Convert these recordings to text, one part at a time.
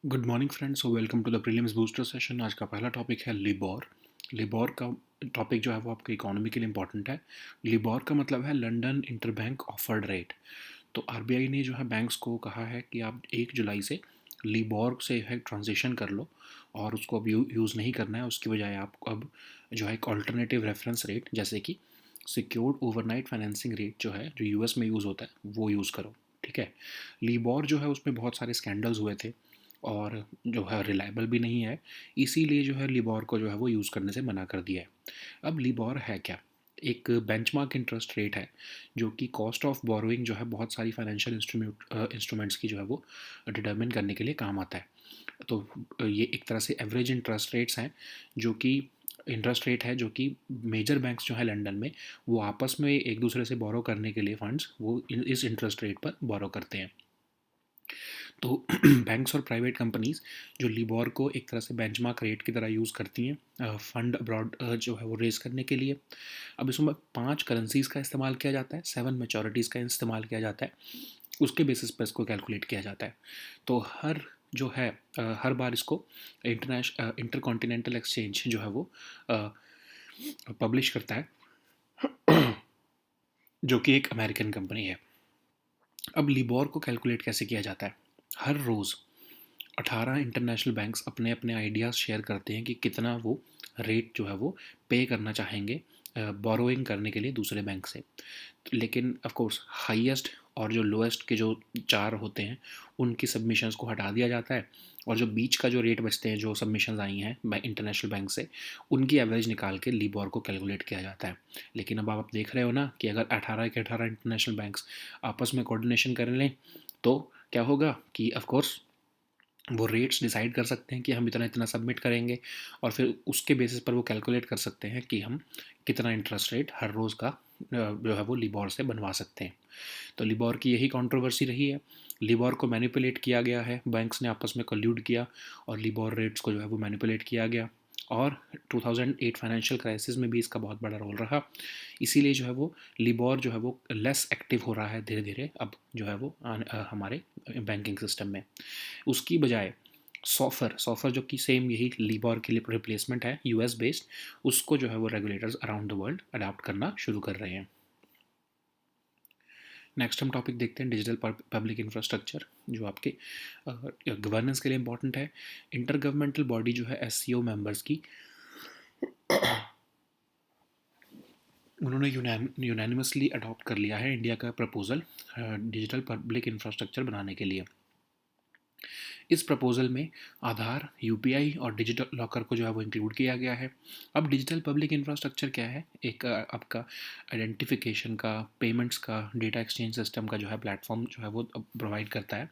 Good morning friends, so welcome to the prelims booster session. आज का पहला topic है लिबॉर। लिबॉर का टॉपिक जो है वो आपके इकोनॉमी के लिए इंपॉर्टेंट है। लिबॉर का मतलब है लंदन इंटरबैंक ऑफर्ड रेट। तो आरबीआई ने जो है बैंक्स को कहा है कि आप 1 जुलाई से लिबॉर से है ट्रांजिशन कर लो और उसको अब यूज़ नहीं करना है। उसकी बजाय आप अब जो है एक ऑल्टरनेटिव रेफरेंस रेट जैसे कि सिक्योर्ड ओवरनाइट फाइनेंसिंग रेट जो है जो यूएस में यूज़ होता है वो यूज़ करो। ठीक है। लिबॉर जो है उसमें बहुत सारे स्कैंडल्स हुए थे और जो है रिलायबल भी नहीं है। इसीलिए जो है लिबॉर को जो है वो यूज़ करने से मना कर दिया है। अब लिबॉर है क्या? एक बेंचमार्क इंटरेस्ट रेट है जो कि कॉस्ट ऑफ बोरोइंग जो है बहुत सारी फाइनेंशियल इंस्ट्रूमेंट्स की जो है वो डिटर्मिन करने के लिए काम आता है। तो ये एक तरह से एवरेज इंटरेस्ट रेट्स हैं जो कि इंटरेस्ट रेट है जो कि मेजर बैंक्स जो है लंदन में वो आपस में एक दूसरे से बोरो करने के लिए फंड्स वो इस इंटरेस्ट रेट पर बोरो करते हैं। तो बैंक्स और प्राइवेट कंपनीज जो लिबॉर को एक तरह से बेंचमार्क रेट की तरह यूज़ करती हैं फंड अब्रॉड जो है वो रेज करने के लिए। अब इसमें 5 करेंसीज़ का इस्तेमाल किया जाता है, 7 मैच्योरिटीज़ का इस्तेमाल किया जाता है। उसके बेसिस पर इसको कैलकुलेट किया जाता है। तो हर जो है हर बार इसको इंटर कॉन्टिनेंटल एक्सचेंज जो है वो पब्लिश करता है जो कि एक अमेरिकन कंपनी है। अब लिबॉर को कैलकुलेट कैसे किया जाता है? हर रोज़ 18 इंटरनेशनल बैंक्स अपने अपने आइडियाज़ शेयर करते हैं कि कितना वो रेट जो है वो पे करना चाहेंगे बोरोइंग करने के लिए दूसरे बैंक से। लेकिन ऑफ कोर्स हाईएस्ट और जो लोएस्ट के जो 4 होते हैं उनकी सबमिशंस को हटा दिया जाता है और जो बीच का जो रेट बचते हैं जो सबमिशंस आई हैं इंटरनेशनल बैंक से उनकी एवरेज निकाल के लिबॉर को कैलकुलेट किया जाता है। लेकिन अब आप देख रहे हो ना कि अगर 18 के 18 इंटरनेशनल बैंक्स आपस में कोऑर्डिनेशन कर लें तो क्या होगा कि ऑफ कोर्स वो रेट्स डिसाइड कर सकते हैं कि हम इतना इतना सबमिट करेंगे और फिर उसके बेसिस पर वो कैलकुलेट कर सकते हैं कि हम कितना इंटरेस्ट रेट हर रोज़ का जो है वो लिबॉर से बनवा सकते हैं। तो लिबॉर की यही कंट्रोवर्सी रही है। लिबॉर को मैनिपुलेट किया गया है, बैंक्स ने आपस में कल्यूड किया और लिबॉर रेट्स को जो है वो मैनिपुलेट किया गया। और 2008 फाइनेंशियल क्राइसिस में भी इसका बहुत बड़ा रोल रहा। इसीलिए जो है वो लिबॉर जो है वो लेस एक्टिव हो रहा है धीरे धीरे अब जो है वो हमारे बैंकिंग सिस्टम में। उसकी बजाय सॉफर सॉफर जो कि सेम यही लिबॉर के लिए रिप्लेसमेंट है यूएस बेस्ड, उसको जो है वो regulators around the world adopt करना शुरू कर रहे हैं। नेक्स्ट हम टॉपिक देखते हैं डिजिटल पब्लिक इंफ्रास्ट्रक्चर जो आपके गवर्नेंस के लिए इंपॉर्टेंट है। इंटर गवर्नमेंटल बॉडी जो है एससीओ मेंबर्स की उन्होंने यूनानिमसली अडॉप्ट कर लिया है इंडिया का प्रपोजल डिजिटल पब्लिक इंफ्रास्ट्रक्चर बनाने के लिए। इस प्रपोजल में आधार, यूपीआई और डिजिटल लॉकर को जो है वो इंक्लूड किया गया है। अब डिजिटल पब्लिक इंफ्रास्ट्रक्चर क्या है? एक आपका आइडेंटिफिकेशन का, पेमेंट्स का, डेटा एक्सचेंज सिस्टम का जो है प्लेटफॉर्म जो है वो प्रोवाइड करता है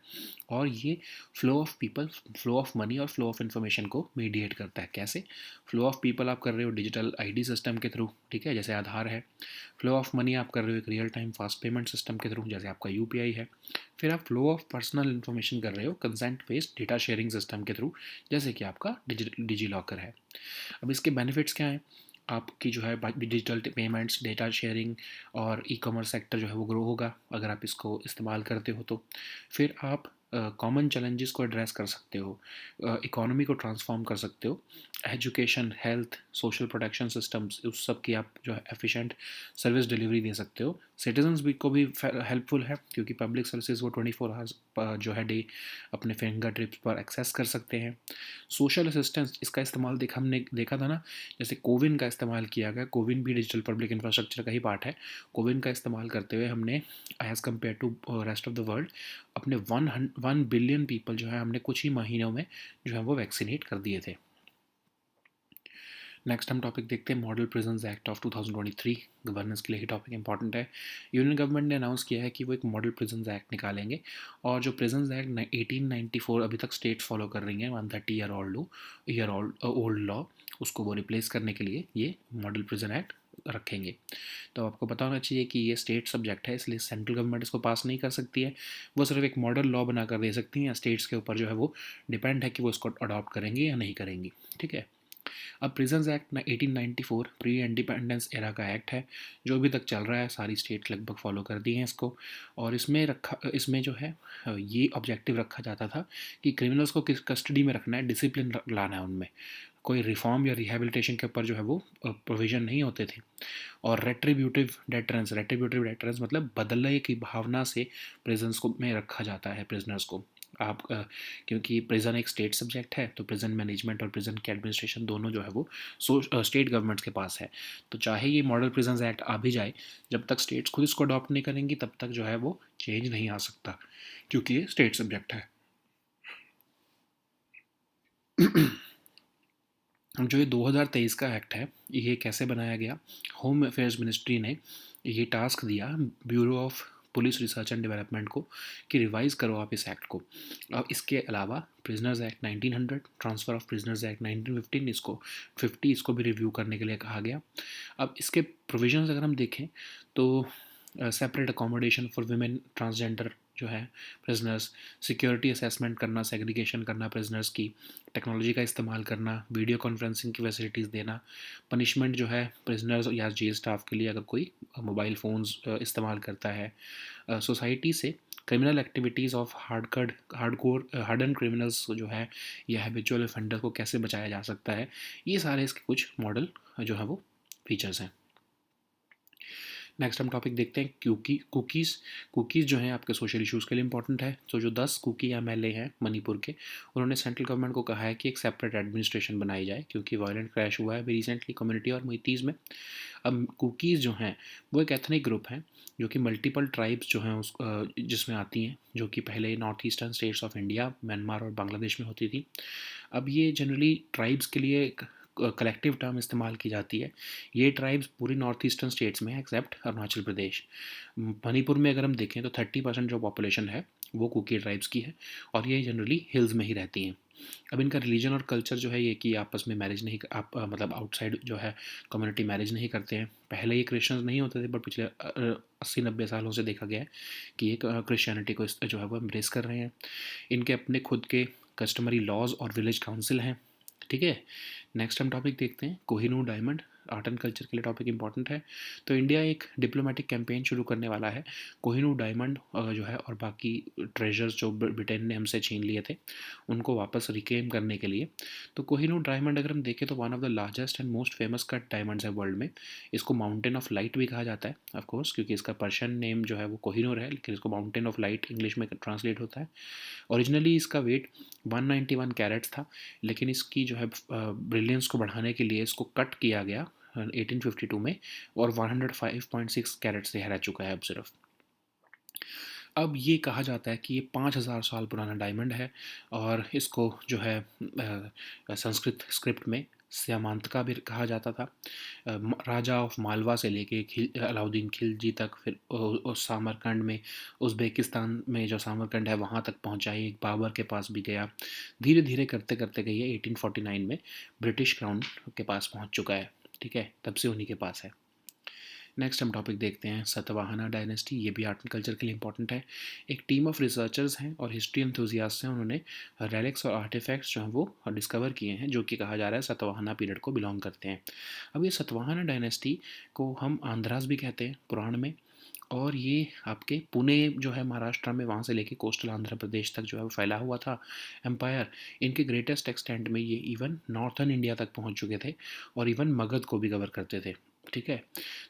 और ये flow of people, flow of money और फ्लो ऑफ इन्फॉर्मेशन को मीडिएट करता है। कैसे? फ्लो ऑफ पीपल आप कर रहे हो डिजिटल आईडी सिस्टम के थ्रू, ठीक है, जैसे आधार है। फ्लो ऑफ मनी आप कर रहे हो एक real time fast payment system के थ्रू जैसे आपका यूपीआई है। फिर आप फ्लो ऑफ पर्सनल इन्फॉर्मेशन कर रहे हो consent based data sharing system के थ्रू जैसे कि आपका डिजी लॉकर है। अब इसके बेनिफिट्स क्या हैं? आपकी जो है डिजिटल पेमेंट्स, डेटा शेयरिंग और ई कॉमर्स सेक्टर जो है वो ग्रो होगा अगर आप इसको इस्तेमाल करते हो तो। फिर आप कॉमन चैलेंजेस को एड्रेस कर सकते हो, इकोनॉमी को ट्रांसफॉर्म कर सकते हो। Education, health, social protection systems उस सब की आप जो है एफिशिएंट सर्विस डिलीवरी दे सकते हो। सिटीजन्स भी को भी हेल्पफुल है क्योंकि पब्लिक सर्विसेज वो 24 आवर्स जो है डे अपने फिंगर टिप्स पर एक्सेस कर सकते हैं। सोशल असिस्टेंस इसका इस्तेमाल हमने देखा था ना, जैसे कोविन का इस्तेमाल किया गया। कोविन भी डिजिटल पब्लिक इंफ्रास्ट्रक्चर का ही पार्ट है। कोविन का इस्तेमाल करते हुए हमने as compared to rest of the world अपने 1 बिलियन पीपल जो है हमने कुछ ही महीनों में जो है वो वैक्सीनेट कर दिए थे। नेक्स्ट हम टॉपिक देखते हैं model prisons act of 2023। Governance के लिए ही टॉपिक इंपॉर्टेंट है। यूनियन गवर्नमेंट ने अनाउंस किया है कि वो एक मॉडल प्रिजन्स एक्ट निकालेंगे और जो प्रिजन्स एक्ट 1894 अभी तक स्टेट फॉलो कर रही हैं 130 ईयर ओल्ड लॉ, उसको वो रिप्लेस करने के लिए ये मॉडल प्रिजन एक्ट रखेंगे। तो आपको पता होना चाहिए कि ये स्टेट सब्जेक्ट है इसलिए सेंट्रल गवर्नमेंट इसको पास नहीं कर सकती है। वो सिर्फ एक मॉडल लॉ बनाकर दे सकती हैं या स्टेट्स के ऊपर जो है वो डिपेंड है कि वो इसको अडॉप्ट करेंगे या नहीं करेंगी। ठीक है। अब prisons act 1894 pre independence era का एक्ट है, जो अभी तक चल रहा है। सारी स्टेट लगभग फॉलो कर दी हैं इसको। और इसमें जो है ये ऑब्जेक्टिव रखा जाता था कि क्रिमिनल्स को किस कस्टडी में रखना है, डिसिप्लिन लाना है उनमें। कोई रिफॉर्म या रिहेबिलिटेशन के ऊपर जो है वो प्रोविज़न नहीं होते थे। और रेट्रीब्यूटिव डेटरेंस मतलब बदले की भावना से प्रिजन्स को में रखा जाता है प्रिजनर्स को। आप क्योंकि प्रिजन एक स्टेट सब्जेक्ट है, तो प्रिजन मैनेजमेंट और प्रिजन के एडमिनिस्ट्रेशन दोनों जो है वो स्टेट गवर्नमेंट्स के पास है। तो चाहे ये मॉडल प्रिजन्स एक्ट आ भी जाए, जब तक स्टेट्स खुद इसको अडॉप्ट नहीं करेंगी तब तक जो है वो चेंज नहीं आ सकता, क्योंकि ये स्टेट सब्जेक्ट है। जो ये 2023 का एक्ट है, ये कैसे बनाया गया? होम अफेयर्स मिनिस्ट्री ने ये टास्क दिया bureau of police research and development को कि रिवाइज़ करो आप इस एक्ट को। अब इसके अलावा prisoners act 1900, transfer of prisoners act 1915, इसको भी रिव्यू करने के लिए कहा गया। अब इसके प्रोविजंस अगर हम देखें तो separate accommodation for women transgender जो है प्रिजनर्स, सिक्योरिटी असेसमेंट करना, सेग्रीगेशन करना प्रिजनर्स की, टेक्नोलॉजी का इस्तेमाल करना, वीडियो कॉन्फ्रेंसिंग की फैसिलिटीज़ देना, पनिशमेंट जो है प्रिजनर्स या जेल स्टाफ के लिए अगर कोई मोबाइल फ़ोन्स इस्तेमाल करता है, सोसाइटी से criminal activities of harden criminals जो है या हैबिचुअल ऑफेंडर को कैसे बचाया जा सकता है। ये सारे इसके कुछ मॉडल जो है वो फीचर्स हैं। नेक्स्ट हम टॉपिक देखते हैं कुकीज़ जो हैं आपके सोशल इश्यूज़ के लिए इंपॉर्टेंट है। तो जो 10 कुकी एमएलए हैं मणिपुर के, उन्होंने सेंट्रल गवर्नमेंट को कहा है कि एक सेपरेट एडमिनिस्ट्रेशन बनाई जाए, क्योंकि वायलेंट क्रैश हुआ है अभी रिसेंटली कम्युनिटी और मोइतीज़ में। अब कुकीज़ जो हैं वो एक एथनिक ग्रुप हैं जो कि मल्टीपल ट्राइब्स जो हैं जिसमें आती हैं, जो कि पहले north eastern states of India, Myanmar और बांग्लादेश में होती थी। अब ये जनरली ट्राइब्स के लिए कलेक्टिव टर्म इस्तेमाल की जाती है। ये ट्राइब्स पूरी नॉर्थ ईस्टर्न स्टेट्स में है एक्सेप्ट अरुणाचल प्रदेश। मणिपुर में अगर हम देखें तो 30% जो पॉपुलेशन है वो कुकी ट्राइब्स की है, और ये जनरली हिल्स में ही रहती हैं। अब इनका रिलीजन और कल्चर जो है ये कि आपस में मैरिज नहीं आप मतलब आउटसाइड जो है कम्युनिटी मैरिज नहीं करते हैं। पहले ये क्रिश्चियंस नहीं होते थे, बट पिछले 80-90 सालों से देखा गया है कि ये क्रिश्चियनिटी को जो है वो एम्ब्रेस कर रहे हैं। इनके अपने खुद के कस्टमरी लॉज और विलेज काउंसिल हैं। ठीक है, नेक्स्ट हम टॉपिक देखते हैं Kohinoor diamond. Art and culture के लिए टॉपिक इंपॉर्टेंट है। तो इंडिया एक डिप्लोमेटिक कैंपेन शुरू करने वाला है कोहिनूर डायमंड जो है और बाकी ट्रेजर्स जो ब्रिटेन ने हमसे छीन लिए थे उनको वापस रिक्लेम करने के लिए। तो कोहिनूर डायमंड अगर हम देखें तो one of the largest and most famous cut diamonds है वर्ल्ड में। इसको माउंटेन ऑफ लाइट भी कहा जाता है ऑफ कोर्स, क्योंकि इसका पर्शियन नेम जो है वो कोहिनूर है, लेकिन इसको माउंटेन ऑफ लाइट इंग्लिश में ट्रांसलेट होता है। ओरिजिनली इसका वेट 191 कैरेट्स था, लेकिन इसकी जो है ब्रिलियंस को बढ़ाने के लिए इसको कट किया गया 1852 में, और 105.6 कैरेट से रह चुका है अब सिर्फ। अब ये कहा जाता है कि ये 5000 साल पुराना डायमंड है, और इसको जो है संस्कृत स्क्रिप्ट में स्यामांतका भी कहा जाता था। राजा ऑफ मालवा से लेके अलाउद्दीन खिलजी तक, फिर उस सामरकंड में उज़्बेकिस्तान में जो सामरकंड है वहाँ तक पहुँचा, एक बाबर के पास भी गया। धीरे धीरे करते करते गई है 1849 में ब्रिटिश क्राउन के पास पहुँच चुका है। ठीक है, तब से उन्हीं के पास है। नेक्स्ट हम टॉपिक देखते हैं सतवाहना डायनेस्टी। ये भी आर्ट एंड कल्चर के लिए इंपॉर्टेंट है। एक टीम ऑफ रिसर्चर्स हैं और हिस्ट्री एंथुजियास्ट हैं, उन्होंने रेलिक्स और आर्टिफैक्ट्स जो हैं वो डिस्कवर किए हैं, जो कि कहा जा रहा है सतवाहना पीरियड को बिलोंग करते हैं। अब ये सतवाहना डायनेस्टी को हम आंध्रास भी कहते हैं पुराण में, और ये आपके पुणे जो है महाराष्ट्र में, वहाँ से लेके कोस्टल आंध्र प्रदेश तक जो है वो फैला हुआ था एम्पायर। इनके ग्रेटेस्ट एक्सटेंट में ये इवन नॉर्थर्न इंडिया तक पहुँच चुके थे, और इवन मगध को भी कवर करते थे। ठीक है,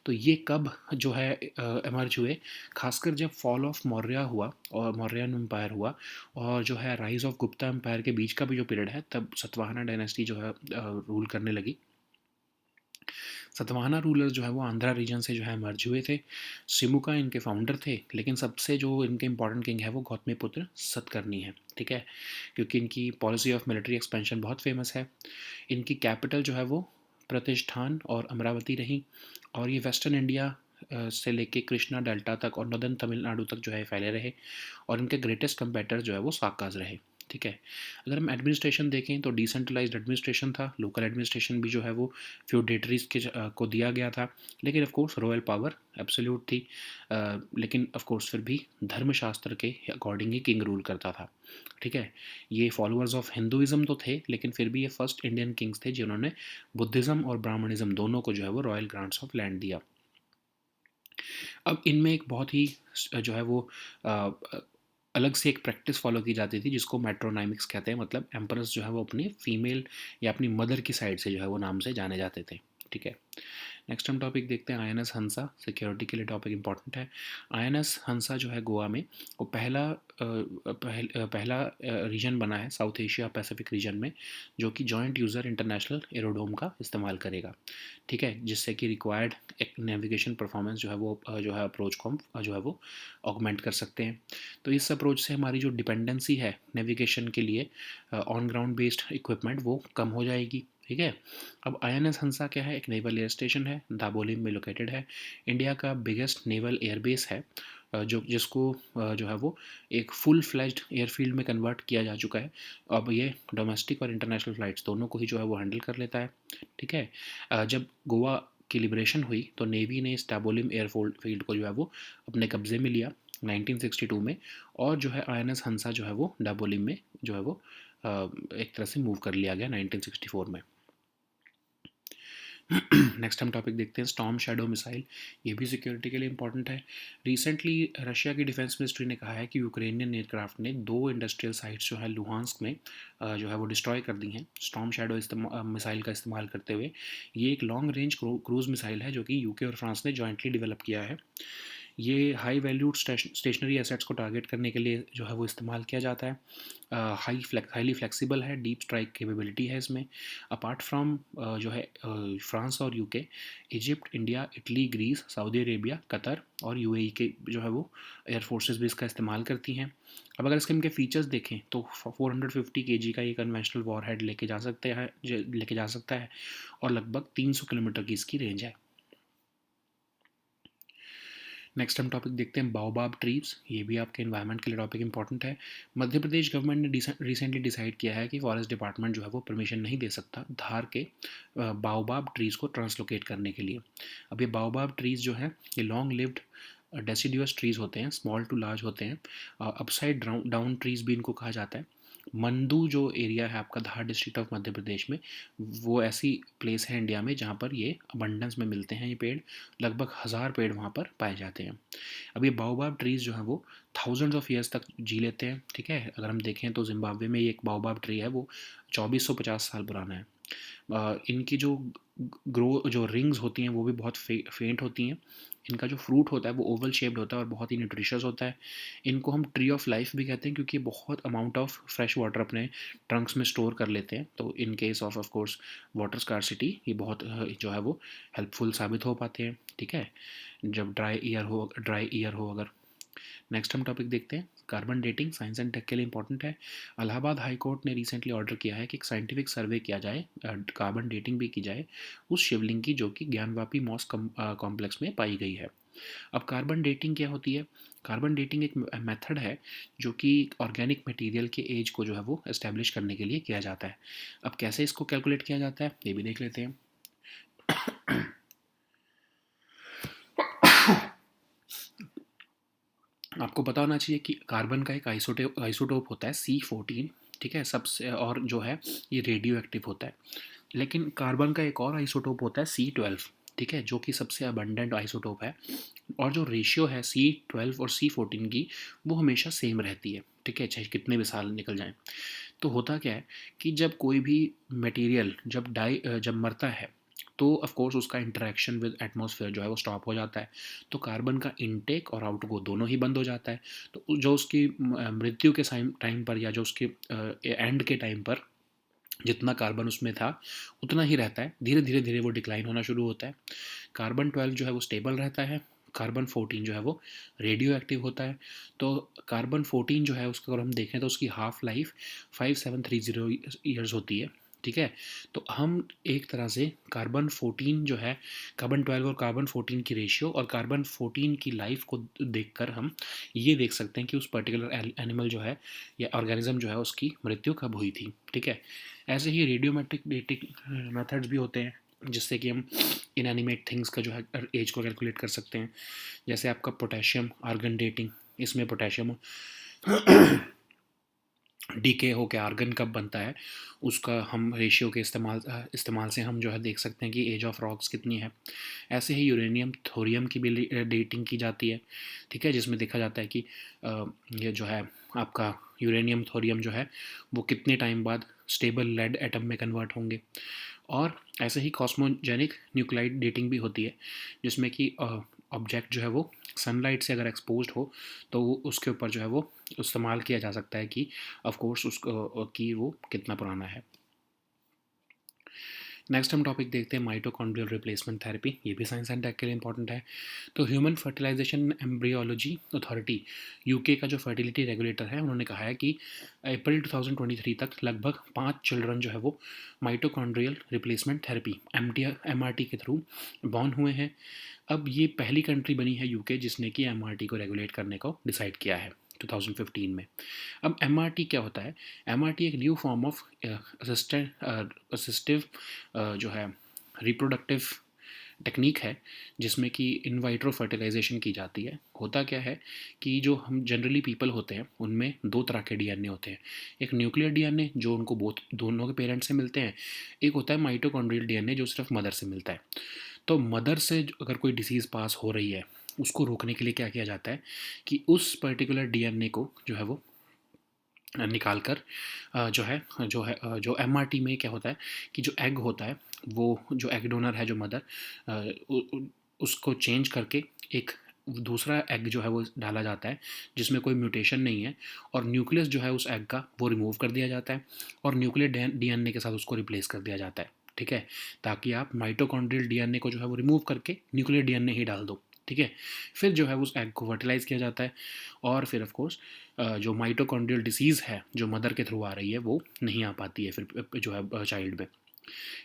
तो ये कब जो है एमर्ज हुए, खासकर जब फॉल ऑफ मौर्य हुआ और मौर्यन एम्पायर हुआ, और जो है राइज ऑफ गुप्ता एम्पायर के बीच का भी जो पीरियड है, तब सतवाहना डायनेस्टी जो है रूल करने लगी। सतवाहना रूलर जो है वो आंध्रा रीजन से जो है मर्ज हुए थे। सिमुका इनके फाउंडर थे, लेकिन सबसे जो इनके इंपॉर्टेंट किंग है वो गौतमीपुत्र सतकर्णी है। ठीक है, क्योंकि इनकी पॉलिसी ऑफ मिलिट्री एक्सपेंशन बहुत फेमस है। इनकी कैपिटल जो है वो प्रतिष्ठान और अमरावती रही, और ये वेस्टर्न इंडिया से लेके कृष्णा डेल्टा तक और नॉर्दर्न तमिलनाडु तक जो है फैले रहे, और इनके ग्रेटेस्ट कंपेटर जो है वो साकाज रहे। ठीक है। अगर हम एडमिनिस्ट्रेशन देखें तो डिसेंट्रलाइज्ड एडमिनिस्ट्रेशन था, लोकल एडमिनिस्ट्रेशन भी जो है वो फ्यूडेटरीज को दिया गया था, लेकिन of course royal power absolute थी। लेकिन ऑफ कोर्स फिर भी धर्मशास्त्र के अकॉर्डिंग ही किंग रूल करता था। ठीक है। ये फॉलोअर्स ऑफ हिंदुइज्म तो थे, लेकिन फिर भी ये फर्स्ट इंडियन किंग्स थे जिन्होंने बुद्धिज़्म और ब्राह्मणिज्म दोनों को जो है वो रॉयल ग्रांट्स ऑफ लैंड दिया। अब इनमें एक बहुत ही जो है वो अ, अलग से एक प्रैक्टिस फॉलो की जाती थी जिसको मेट्रोनाइमिक्स कहते हैं, मतलब एम्परर्स जो है वो अपनी फीमेल या अपनी मदर की साइड से जो है वो नाम से जाने जाते थे। ठीक है। नेक्स्ट हम टॉपिक देखते हैं आईएनएस हंसा। सिक्योरिटी के लिए टॉपिक इंपॉर्टेंट है। आईएनएस हंसा जो है गोवा में वो पहला रीजन बना है साउथ एशिया पैसिफिक रीजन में, जो कि जॉइंट यूज़र इंटरनेशनल एरोडोम का इस्तेमाल करेगा। ठीक है, जिससे कि रिक्वायर्ड एक नेविगेशन परफॉर्मेंस जो है वो जो है अप्रोच को हम जो है वो ऑगमेंट कर सकते हैं। तो इस अप्रोच से हमारी जो डिपेंडेंसी है नेविगेशन के लिए ऑन ग्राउंड बेस्ड इक्विपमेंट वो कम हो जाएगी। ठीक है। अब आईएनएस हंसा क्या है, एक नेवल एयर स्टेशन है, दाबोलिम में लोकेटेड है। इंडिया का बिगेस्ट नेवल एयरबेस है, जो जिसको जो है वो एक फुल फ्लैज्ड एयरफील्ड में कन्वर्ट किया जा चुका है। अब ये डोमेस्टिक और इंटरनेशनल फ़्लाइट्स दोनों को ही जो है वो हैंडल कर लेता है। ठीक है। जब गोवा की लिबरेशन हुई तो नेवी ने इस दाबोलिम एयरफील्ड को जो है वो अपने कब्ज़े में लिया 1962 में, और जो है आईएनएस हंसा जो है वो दाबोलिम में जो है वो एक तरह से मूव कर लिया गया 1964 में। नेक्स्ट हम टॉपिक देखते हैं स्टॉर्म शैडो मिसाइल। ये भी सिक्योरिटी के लिए इंपॉर्टेंट है। रिसेंटली रशिया की डिफेंस मिनिस्ट्री ने कहा है कि यूक्रेनियन एयरक्राफ्ट ने 2 इंडस्ट्रियल साइट्स जो है लुहांस्क में जो है वो डिस्ट्रॉय कर दी हैं स्टॉर्म शैडो मिसाइल का इस्तेमाल करते हुए। ये एक लॉन्ग रेंज क्रूज़ मिसाइल है जो कि यूके और फ्रांस ने जॉइंटली डेवलप किया है। ये हाई वैल्यूड स्टेशनरी एसेट्स को टारगेट करने के लिए जो है वो इस्तेमाल किया जाता है। हाईली फ्लेक्सिबल है, डीप स्ट्राइक कैपेबिलिटी है इसमें। अपार्ट फ्रॉम जो है फ्रांस और UK, Egypt, India, Italy, Greece, Saudi Arabia, Qatar और यूएई के जो है वो एयर फोर्सेस भी इसका इस्तेमाल करती हैं। अब अगर इसके इनके फीचर्स देखें तो 450 केजी का ये कन्वेंशनल वॉरहेड लेके जा सकता है और लगभग 300 किलोमीटर की इसकी रेंज है। नेक्स्ट हम टॉपिक देखते हैं बाओबाब ट्रीज। ये भी आपके एनवायरनमेंट के लिए टॉपिक इंपॉर्टेंट है। मध्य प्रदेश गवर्नमेंट ने रिसेंटली डिसाइड किया है कि फॉरेस्ट डिपार्टमेंट जो है वो परमिशन नहीं दे सकता धार के बाओबाब ट्रीज़ को ट्रांसलोकेट करने के लिए। अब ये बाओबाब ट्रीज़ जो है ये लॉन्ग लिव्ड डेसिडुअस ट्रीज़ होते हैं, स्मॉल टू लार्ज होते हैं। अपसाइड डाउन ट्रीज़ भी इनको कहा जाता है। मंडू जो एरिया है आपका धार डिस्ट्रिक्ट ऑफ मध्य प्रदेश में, वो ऐसी प्लेस है इंडिया में जहाँ पर ये अबंडेंस में मिलते हैं ये पेड़। लगभग 1000 पेड़ वहाँ पर पाए जाते हैं। अब ये बाओबाब ट्रीज़ जो हैं वो थाउजेंड्स ऑफ ईयर्स तक जी लेते हैं। ठीक है। अगर हम देखें तो जिम्बाब्वे में ये एक बाओबाब ट्री है वो 2450 साल पुराना है। इनकी जो रिंग्स होती हैं वो भी बहुत फेंट होती हैं। इनका जो फ्रूट होता है वो ओवल शेप्ड होता है और बहुत ही न्यूट्रिशियस होता है। इनको हम ट्री ऑफ लाइफ भी कहते हैं क्योंकि ये बहुत अमाउंट ऑफ फ्रेश वाटर अपने ट्रंक्स में स्टोर कर लेते हैं। तो in case of course water scarcity ये बहुत जो है वो हेल्पफुल साबित हो पाते हैं। ठीक है, जब ड्राई ईयर हो अगर। नेक्स्ट हम टॉपिक देखते हैं carbon dating, science and tech के लिए इंपॉर्टेंट है। इलाहाबाद हाई कोर्ट ने रिसेंटली ऑर्डर किया है कि एक साइंटिफिक सर्वे किया जाए, कार्बन डेटिंग भी की जाए उस शिवलिंग की जो कि ज्ञानवापी मॉस कॉम्प्लेक्स में पाई गई है। अब कार्बन डेटिंग क्या होती है? कार्बन डेटिंग एक मेथड है जो कि ऑर्गेनिक मटेरियल के एज को जो है वो एस्टेब्लिश करने के लिए किया जाता है। अब कैसे इसको कैलकुलेट किया जाता है ये भी देख लेते हैं। आपको पता होना चाहिए कि कार्बन का एक आइसोटोप होता है C14। ठीक है, सबसे और जो है ये रेडियो एक्टिव होता है। लेकिन कार्बन का एक और आइसोटोप होता है C12। ठीक है, जो कि सबसे अबंडेंट आइसोटोप है और जो रेशियो है C12 और C14 की वो हमेशा सेम रहती है। ठीक है, चाहे कितने भी साल निकल जाएं। तो होता क्या है कि जब कोई भी मटेरियल जब मरता है तो ऑफ कोर्स उसका इंटरेक्शन विद एटमॉस्फेयर जो है वो स्टॉप हो जाता है। तो कार्बन का इनटेक और आउटगो दोनों ही बंद हो जाता है। तो जो उसकी मृत्यु के टाइम पर या जो उसके एंड के टाइम पर जितना कार्बन उसमें था उतना ही रहता है। धीरे धीरे वो डिक्लाइन होना शुरू होता है। कार्बन 12 जो है वो स्टेबल रहता है। कार्बन 14 जो है वो रेडियो एक्टिव होता है। तो कार्बन 14 जो है उसका अगर हम देखें तो उसकी हाफ लाइफ 5730 ईयर्स होती है। ठीक है। तो हम एक तरह से कार्बन 14 जो है, कार्बन 12 और कार्बन 14 की रेशियो और कार्बन 14 की लाइफ को देखकर हम ये देख सकते हैं कि उस पर्टिकुलर एनिमल जो है या ऑर्गेनिज्म जो है उसकी मृत्यु कब हुई थी। ठीक है। ऐसे ही रेडियोमेट्रिक डेटिंग मेथड्स भी होते हैं जिससे कि हम इनएनिमेट थिंग्स का जो है एज को कैलकुलेट कर सकते हैं। जैसे आपका पोटेशियम आर्गन डेटिंग, इसमें पोटेशियम डीके होकर आर्गन कब बनता है उसका हम रेशियो के इस्तेमाल से हम जो है देख सकते हैं कि एज ऑफ रॉक्स कितनी है। ऐसे ही यूरेनियम थोरियम की भी डेटिंग की जाती है। ठीक है, जिसमें देखा जाता है कि ये जो है आपका यूरेनियम थोरियम जो है वो कितने टाइम बाद स्टेबल लेड एटम में कन्वर्ट होंगे। और ऐसे ही कॉस्मोजेनिक न्यूक्लाइड डेटिंग भी होती है जिसमें कि ऑब्जेक्ट जो है वो सनलाइट से अगर एक्सपोज्ड हो तो वो उसके ऊपर जो है वो इस्तेमाल किया जा सकता है कि ऑफ कोर्स उसको कि वो कितना पुराना है। नेक्स्ट हम टॉपिक देखते हैं माइटोकॉन्ड्रियल रिप्लेसमेंट थेरेपी। ये भी साइंस एंड टेक के लिए इंपॉर्टेंट है। तो human fertilisation embryology authority UK का जो फर्टिलिटी रेगुलेटर है उन्होंने कहा है कि अप्रैल 2023 तक लगभग 5 चिल्ड्रन जो है वो माइटोकॉन्ड्रियल रिप्लेसमेंट थेरेपी MRT के थ्रू बॉर्न हुए हैं। अब ये पहली कंट्री बनी है यूके जिसने कि MRT को रेगुलेट करने को डिसाइड किया है 2015 में। अब MRT क्या होता है? MRT एक न्यू फॉर्म ऑफ असिस्टिव जो है रिप्रोडक्टिव टेक्निक है जिसमें कि इन वाइट्रो फर्टिलाइजेशन की जाती है। होता क्या है कि जो हम जनरली पीपल होते हैं उनमें दो तरह के डीएनए होते हैं। एक न्यूक्लियर डीएनए जो उनको दोनों के पेरेंट्स से मिलते हैं, एक होता है माइटोकॉन्ड्रियल डीएनए जो सिर्फ मदर से मिलता है। तो मदर से अगर कोई डिसीज़ पास हो रही है उसको रोकने के लिए क्या किया जाता है कि उस पर्टिकुलर डीएनए को जो है वो निकाल कर जो MRT में क्या होता है कि जो एग होता है वो जो एग डोनर है जो मदर उसको चेंज करके एक दूसरा एग जो है वो डाला जाता है जिसमें कोई म्यूटेशन नहीं है और न्यूक्लियस जो है उस एग का वो रिमूव कर दिया जाता है और न्यूक्लियर डीएनए के साथ उसको रिप्लेस कर दिया जाता है। ठीक है, ताकि आप माइटोकॉन्ड्रियल डीएनए को जो है वो रिमूव करके न्यूक्लियर डीएनए ही डाल दो। ठीक है, फिर जो है उस एग को फर्टिलाइज़ किया जाता है और फिर ऑफ कोर्स जो माइटोकॉन्ड्रियल डिसीज़ है जो मदर के थ्रू आ रही है वो नहीं आ पाती है फिर जो है चाइल्ड में।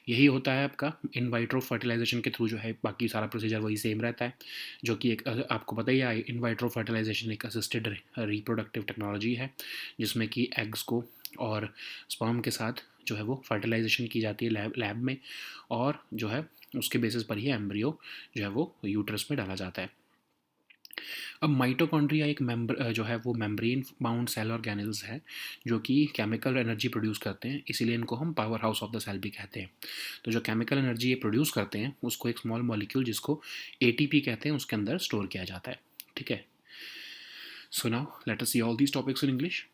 यही होता है आपका इन वाइट्रो फर्टिलाइजेशन के थ्रू जो है बाकी सारा प्रोसीजर वही सेम रहता है जो कि एक आपको पता ही है इन वाइट्रो फर्टिलाइजेशन एक असिस्टेड रिप्रोडक्टिव टेक्नोलॉजी है जिसमें कि एग्स को और स्पर्म के साथ जो है वो फर्टिलाइजेशन की जाती है लैब में और जो है उसके बेसिस पर ही एम्ब्रियो जो है वो यूट्रस में डाला जाता है। अब माइटोकॉन्ड्रिया एक मेम्बर जो है वो मेम्ब्रेन बाउंड सेल ऑर्गेनेल्स है जो कि केमिकल एनर्जी प्रोड्यूस करते हैं, इसीलिए इनको हम power house of the cell भी कहते हैं। तो जो केमिकल एनर्जी ये प्रोड्यूस करते हैं उसको एक स्मॉल मॉलिक्यूल जिसको ATP कहते हैं उसके अंदर स्टोर किया जाता है। ठीक है, so now let us see all these topics in English.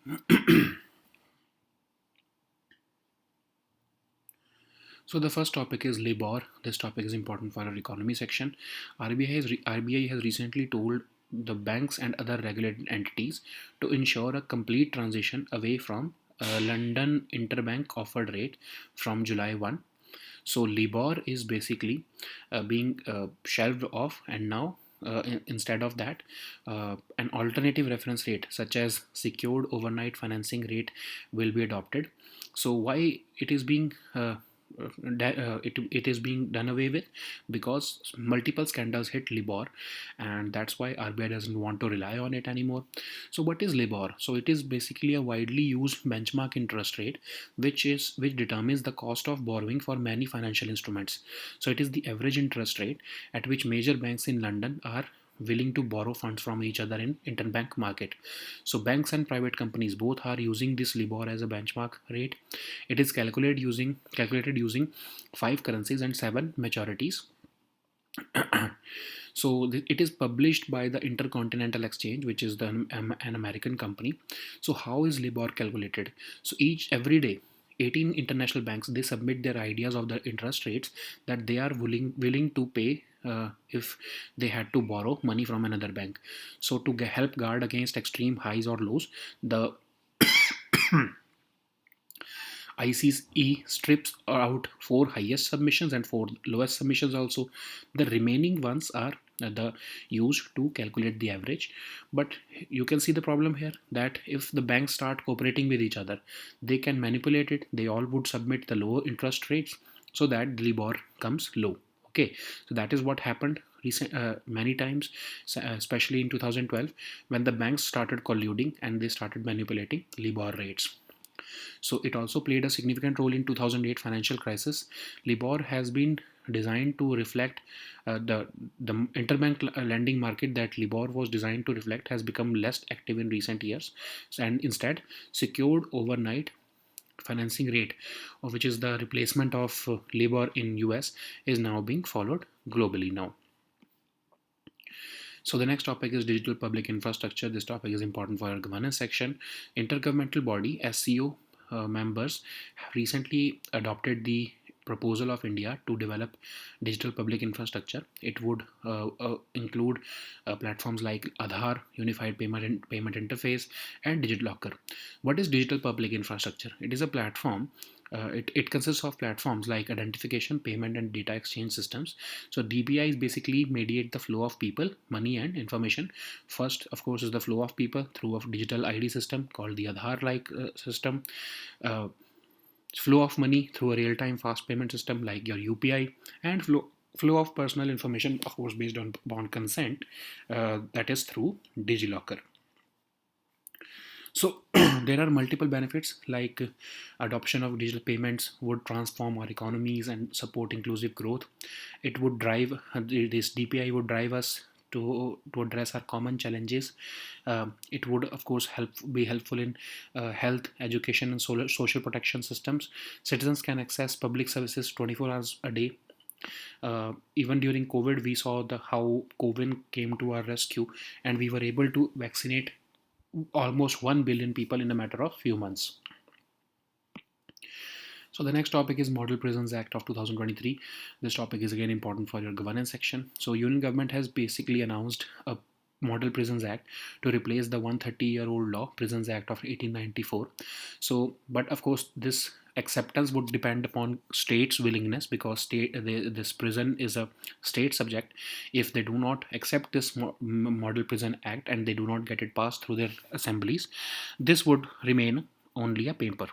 So the first topic is LIBOR. This topic is important for our economy section. RBI has recently told the banks and other regulated entities to ensure a complete transition away from London interbank offered rate from July 1. So LIBOR is basically being shelved off, and now instead of that, an alternative reference rate such as secured overnight financing rate will be adopted. So why it is being it is being done away with? Because multiple scandals hit LIBOR, and that's why RBI doesn't want to rely on it anymore. So what is LIBOR? So it is basically a widely used benchmark interest rate which determines the cost of borrowing for many financial instruments. So it is the average interest rate at which major banks in London are willing to borrow funds from each other in interbank market. So banks and private companies both are using this LIBOR as a benchmark rate. It is calculated using 5 currencies and 7 maturities. So it is published by the Intercontinental Exchange, which is an American company. So how is LIBOR calculated? So every day 18 international banks they submit their ideas of the interest rates that they are willing to pay if they had to borrow money from another bank. So to help guard against extreme highs or lows, the ICE strips out four highest submissions and four lowest submissions also. The remaining ones are the used to calculate the average. But you can see the problem here, that if the banks start cooperating with each other, they can manipulate it. They all would submit the lower interest rates so that the LIBOR comes low. Okay, so that is what happened many times, especially in 2012, when the banks started colluding and they started manipulating LIBOR rates. So it also played a significant role in 2008 financial crisis. LIBOR has been designed to reflect the interbank lending market that LIBOR was designed to reflect has become less active in recent years, and instead secured overnight financing rate, which is the replacement of LIBOR in US, is now being followed globally now. So the next topic is digital public infrastructure. This topic is important for our governance section. Intergovernmental body SCO members have recently adopted the proposal of India to develop digital public infrastructure. It would include platforms like Aadhaar, Unified Payment Interface, and DigiLocker. What is digital public infrastructure? It is a platform. It consists of platforms like identification, payment, and data exchange systems. So DPIs basically mediate the flow of people, money, and information. First, of course, is the flow of people through a digital ID system called the Aadhaar-like system. Uh, Flow of money through a real-time fast payment system like your UPI, and flow of personal information, of course, based on consent, that is through DigiLocker. So there are multiple benefits, like adoption of digital payments would transform our economies and support inclusive growth. It would drive this DPI would drive us to address our common challenges. It would, of course, be helpful in health, education, and social protection systems. Citizens can access public services 24 hours a day. Even during COVID, we saw how COVID came to our rescue, and we were able to vaccinate almost 1 billion people in a matter of few months. So the next topic is Model Prisons Act of 2023. This topic is again important for your governance section. So Union government has basically announced a Model Prisons Act to replace the 130-year-old law, Prisons Act of 1894. So, but of course, this acceptance would depend upon states' willingness, because this prison is a state subject. If they do not accept this Model Prison Act and they do not get it passed through their assemblies, this would remain only a paper.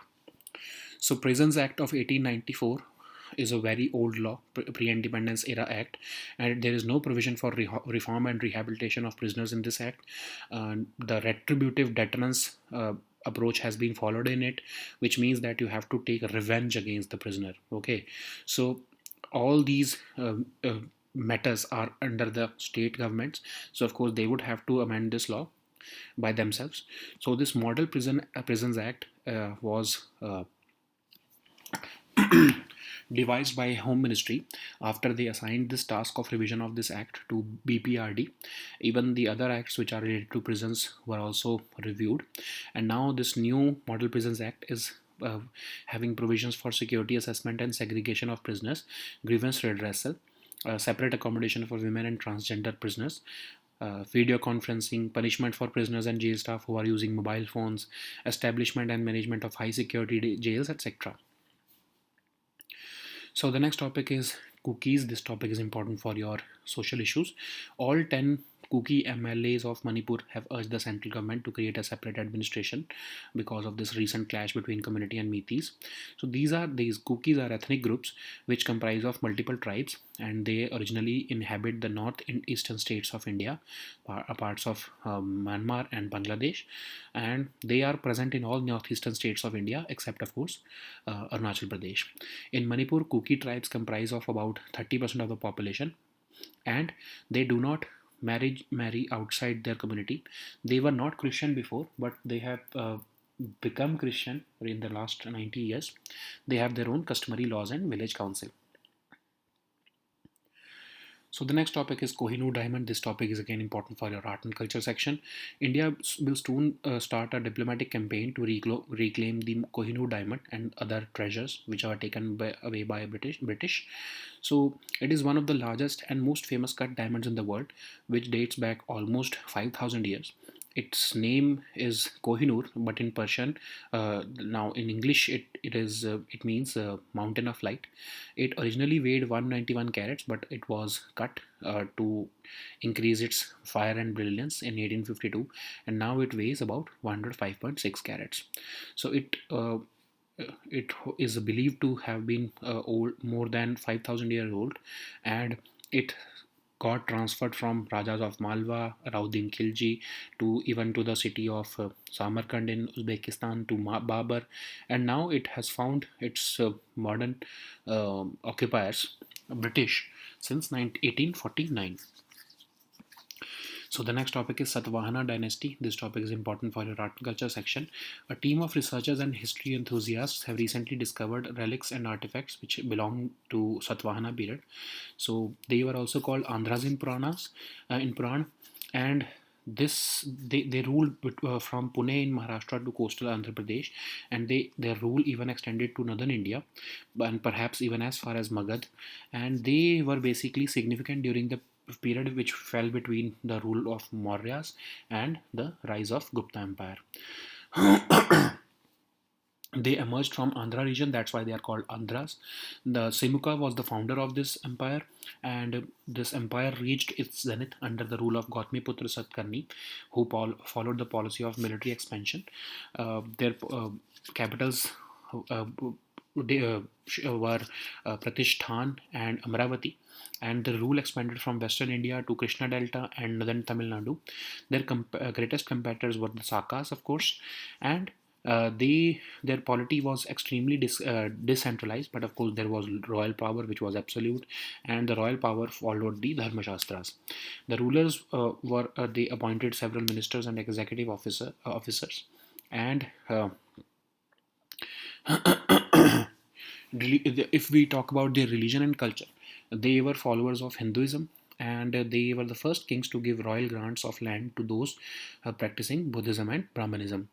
So Prisons Act of 1894 is a very old law, pre-independence era act, and there is no provision for reform and rehabilitation of prisoners in this act. The retributive deterrence approach has been followed in it, which means that you have to take revenge against the prisoner. Okay, so all these matters are under the state governments, so of course they would have to amend this law by themselves. So this Model Prisons Act was devised by Home Ministry after they assigned this task of revision of this act to BPRD. Even the other acts which are related to prisons were also reviewed, and now this new Model Prisons Act is having provisions for security assessment and segregation of prisoners, grievance redressal, separate accommodation for women and transgender prisoners, video conferencing, punishment for prisoners and jail staff who are using mobile phones, establishment and management of high security jails, etc. So the next topic is cookies. This topic is important for your social issues. All 10 Kuki MLAs of Manipur have urged the central government to create a separate administration because of this recent clash between community and Meiteis. So these Kukis are ethnic groups which comprise of multiple tribes, and they originally inhabit the north and eastern states of India, parts of Myanmar and Bangladesh, and they are present in all northeastern states of India except, of course, Arunachal Pradesh. In Manipur, Kuki tribes comprise of about 30% of the population, and they do not marry outside their community. They were not Christian before, but they have become Christian in the last 90 years. They have their own customary laws and village council. So the next topic is Kohinoor Diamond. This topic is again important for your art and culture section. India will soon start a diplomatic campaign to reclaim the Kohinoor Diamond and other treasures which are taken away by British. So it is one of the largest and most famous cut diamonds in the world, which dates back almost 5,000 years. its name is Kohinoor, but in Persian, now in English, it means mountain of light. It originally weighed 191 carats, but it was cut to increase its fire and brilliance in 1852, and now it weighs about 105.6 carats. So it is believed to have been more than 5,000 years old, and it got transferred from Rajas of Malwa, Rauddin Khilji, to even to the city of Samarkand in Uzbekistan to Babur, and now it has found its modern occupiers, British, since 1849. So the next topic is Satvahana dynasty. This topic is important for your art and culture section. A team of researchers and history enthusiasts have recently discovered relics and artifacts which belong to Satvahana period. So they were also called Andhras in Puranas, in Puran, and they ruled from Pune in Maharashtra to coastal Andhra Pradesh, and their rule even extended to northern India, and perhaps even as far as Magad, and they were basically significant during the period which fell between the rule of Mauryas and the rise of Gupta Empire. They emerged from Andhra region, that's why they are called Andhras. The Simuka was the founder of this empire, and this empire reached its zenith under the rule of Gautamiputra Satkarni, who followed the policy of military expansion. Their capitals uh, were Pratishthana and Amravati, and the rule expanded from western India to Krishna Delta and northern Tamil Nadu. Their greatest competitors were the Sakas, of course, and their polity was extremely decentralized, but of course there was royal power which was absolute, and the royal power followed the Dharma Shastras. The rulers were they appointed several ministers and executive officers, and if we talk about their religion and culture, they were followers of Hinduism, and they were the first kings to give royal grants of land to those practicing Buddhism and Brahmanism.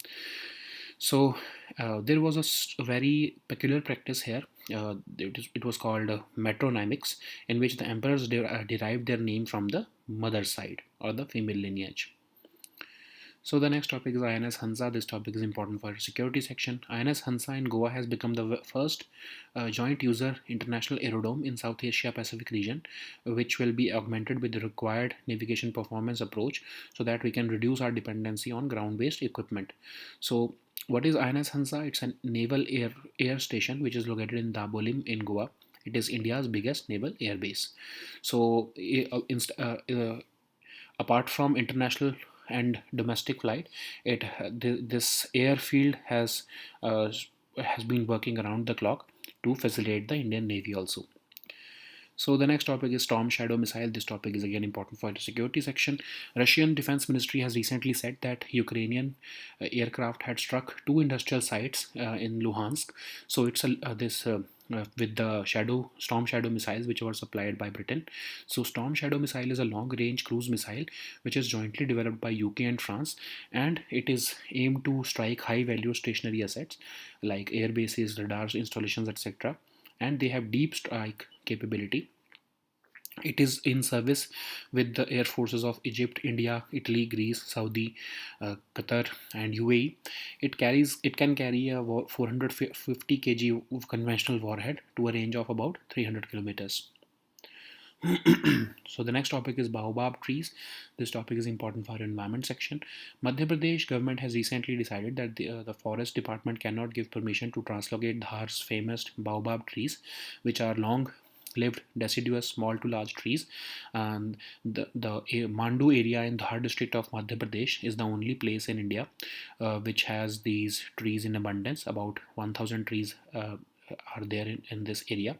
So there was a very peculiar practice here. It was called metronymics, in which the emperors derived their name from the mother side or the female lineage. So the next topic is INS Hansa. This topic is important for our security section. INS Hansa in Goa has become the first joint user international aerodrome in South Asia Pacific region, which will be augmented with the required navigation performance approach so that we can reduce our dependency on ground-based equipment. So what is INS Hansa? It's a naval air station which is located in Dabolim in Goa. It is India's biggest naval air base. So apart from international and domestic flight, this airfield has been working around the clock to facilitate the Indian Navy also. So the next topic is Storm Shadow missile. This topic is again important for the security section. Russian Defense Ministry has recently said that Ukrainian aircraft had struck two industrial sites in Luhansk. So it's this with the Storm Shadow missiles which were supplied by Britain. So Storm Shadow missile is a long-range cruise missile which is jointly developed by UK and France, and it is aimed to strike high-value stationary assets like air bases, radars, installations, etc., and they have deep strike capability. It is in service with the air forces of Egypt, India, Italy, Greece, Saudi, Qatar, and UAE. It can carry a 450 kg of conventional warhead to a range of about 300 kilometers. So the next topic is baobab trees. This topic is important for our environment section. Madhya Pradesh government has recently decided that the forest department cannot give permission to translocate Dhar's famous baobab trees, which are long lived deciduous small to large trees, and the Mandu area in Dhar district of Madhya Pradesh is the only place in India which has these trees in abundance. About 1000 trees are there in this area.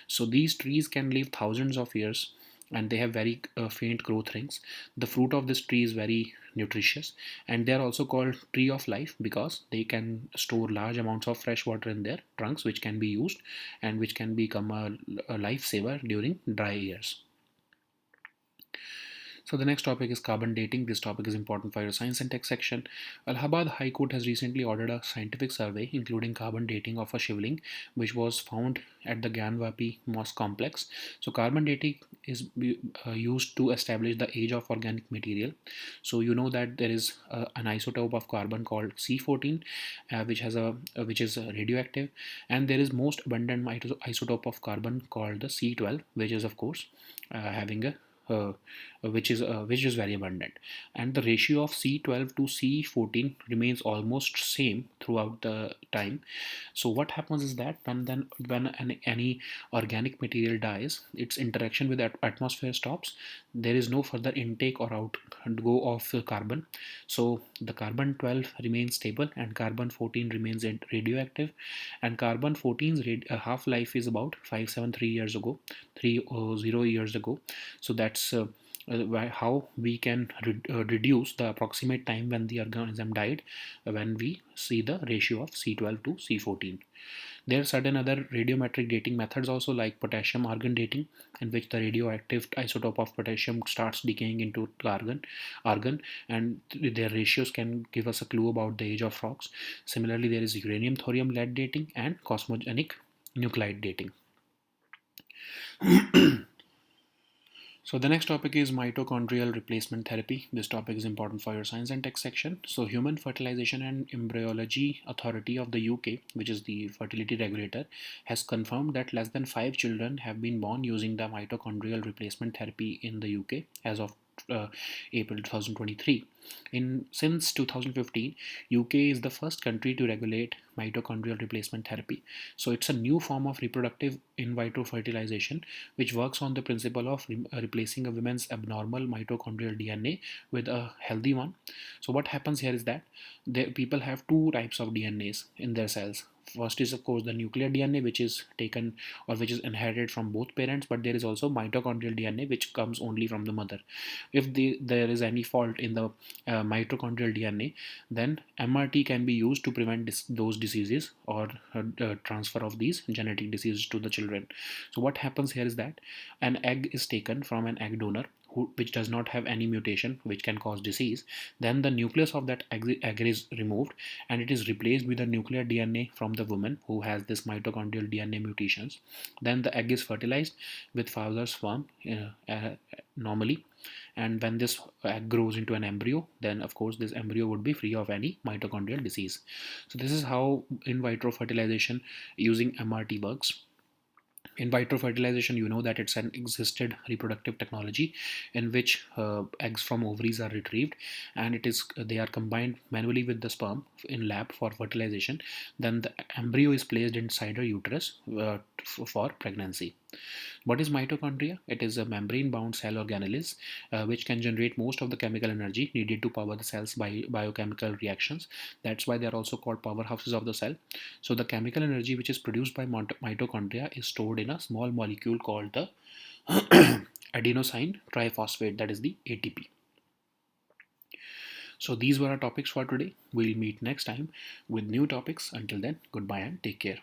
So these trees can live thousands of years, and they have very faint growth rings. The fruit of this tree is very nutritious, and they are also called tree of life because they can store large amounts of fresh water in their trunks, which can be used and which can become a lifesaver during dry years. So the next topic is carbon dating. This topic is important for your science and tech section. Allahabad High Court has recently ordered a scientific survey including carbon dating of a shivling which was found at the Gyanvapi Mosque complex. So carbon dating is used to establish the age of organic material. So you know that there is an isotope of carbon called C14, which is radioactive, and there is most abundant isotope of carbon called the C12, which is of course having a uh, which is very abundant, and the ratio of C12 to C14 remains almost same throughout the time. So what happens is that when any organic material dies, its interaction with the atmosphere stops. There is no further intake or outgo of carbon. So the carbon 12 remains stable and carbon 14 remains radioactive, and carbon 14's half life is about 573 years ago, 30 years ago. So that's how we can reduce the approximate time when the organism died, when we see the ratio of C12 to C14. There are certain other radiometric dating methods also, like potassium argon dating, in which the radioactive isotope of potassium starts decaying into argon, and their ratios can give us a clue about the age of rocks. Similarly, there is uranium thorium lead dating and cosmogenic nuclide dating. So the next topic is mitochondrial replacement therapy. This topic is important for your science and tech section. So Human Fertilization and Embryology Authority of the UK, which is the fertility regulator, has confirmed that less than 5 children have been born using the mitochondrial replacement therapy in the UK as of uh, April 2023. Since 2015, UK is the first country to regulate mitochondrial replacement therapy. So it's a new form of reproductive in vitro fertilization which works on the principle of replacing a woman's abnormal mitochondrial DNA with a healthy one. So what happens here is that people have two types of DNAs in their cells. First is of course the nuclear DNA, which is taken or which is inherited from both parents, but there is also mitochondrial DNA which comes only from the mother. If there is any fault in the mitochondrial DNA, then MRT can be used to prevent those diseases or transfer of these genetic diseases to the children. So what happens here is that an egg is taken from an egg donor which does not have any mutation which can cause disease. Then the nucleus of that egg is removed and it is replaced with the nuclear DNA from the woman who has this mitochondrial DNA mutations. Then the egg is fertilized with father's sperm normally, and when this egg grows into an embryo, then of course this embryo would be free of any mitochondrial disease. So this is how in vitro fertilization using MRT works. In vitro fertilization, you know that it's an existed reproductive technology in which eggs from ovaries are retrieved and they are combined manually with the sperm in lab for fertilization. Then the embryo is placed inside a uterus for pregnancy. What is mitochondria? It is a membrane-bound cell organelles which can generate most of the chemical energy needed to power the cell's biochemical reactions. That's why they are also called powerhouses of the cell. So the chemical energy which is produced by mitochondria is stored in a small molecule called the adenosine triphosphate, that is the ATP. So these were our topics for today. We'll meet next time with new topics. Until then, goodbye and take care.